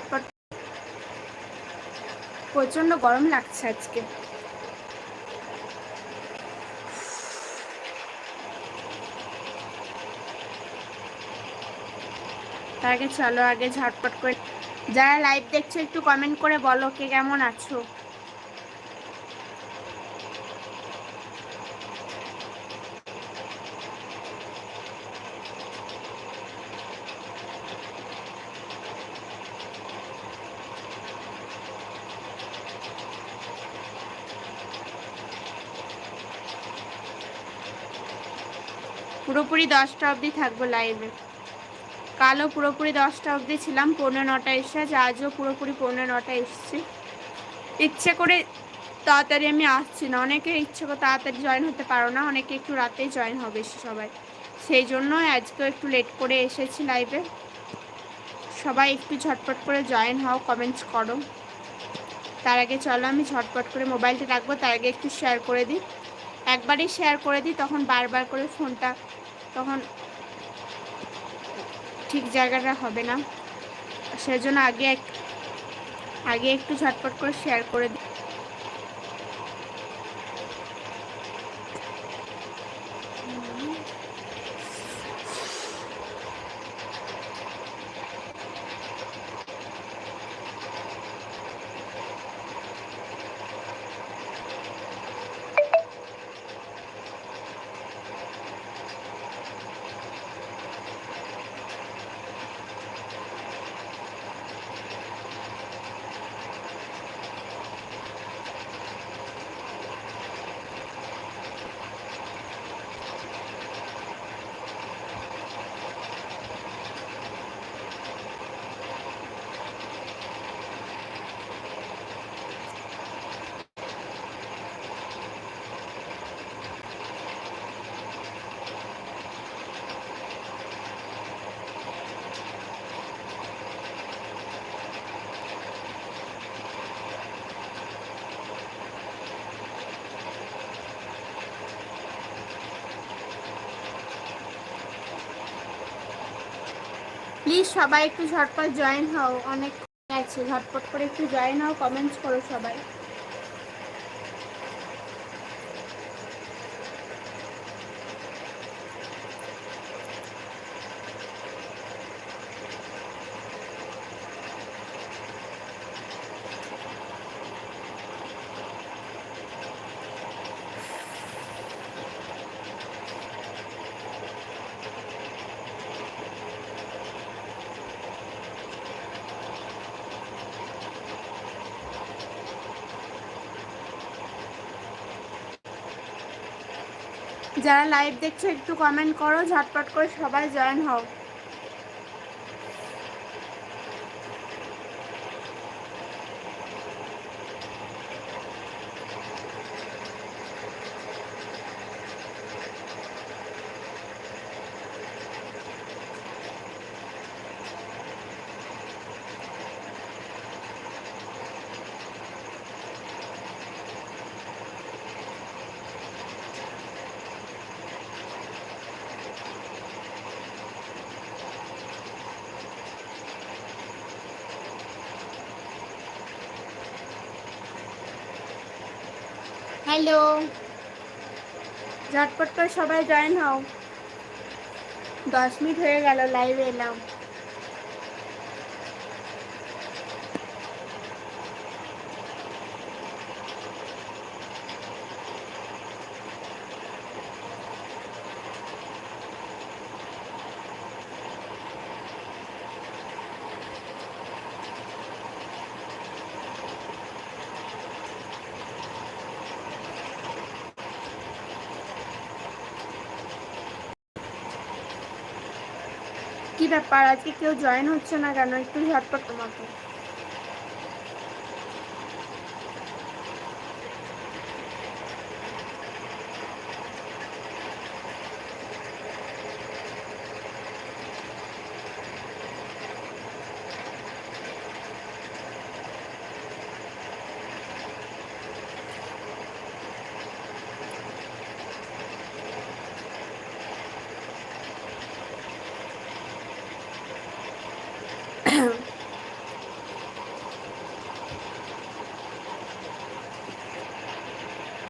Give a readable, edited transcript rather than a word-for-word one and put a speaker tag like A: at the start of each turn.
A: ঝটপট। প্রচন্ড গরম লাগছে আজকে। আগে চলো আগে ঝটপট করে, যারা লাইভ দেখছো একটু কমেন্ট করে বলো কে কেমন আছো। পুরোপুরি 10টা অবধি থাকবো লাইভে। কালও পুরোপুরি 10টা অবধি ছিলাম, 9:45 এসে, আজও পুরোপুরি 9:45 এসছি। ইচ্ছে করে তাড়াতাড়ি আমি আসছি না, অনেকে ইচ্ছে করে তাড়াতাড়ি জয়েন হতে পারো না, অনেকে একটু রাতেই জয়েন হবে সবাই, সেই জন্য আজকেও একটু লেট করে এসেছি লাইভে। সবাই একটু ঝটপট করে জয়েন হও, কমেন্টস করো। তার আগে চলো আমি ঝটপট করে মোবাইলটা রাখবো, তার আগে একটু শেয়ার করে দিই। একবারই শেয়ার করে দিই, তখন বারবার করে ফোনটা তখন ঠিক জায়গাটা হবে না, সেজন্য আগে একটু ঝটপট করে শেয়ার করে দিই। প্লিজ সবাই একটু ঝটপট জয়েন হও, অনেক আছে, ঝটপট করে একটু জয়েন হও, কমেন্টস করো সবাই। যারা লাইভ দেখছো একটু কমেন্ট করো, ঝটপট করে সবাই জয়েন হও। হ্যালো, ঝটপট করে সবাই জয়েন হও। 10 মিনিট হয়ে গেল লাইভে এলাম। কি ব্যাপার, আজকে কেউ জয়েন হচ্ছে না কেন? একটু ঝটপট তোমাকে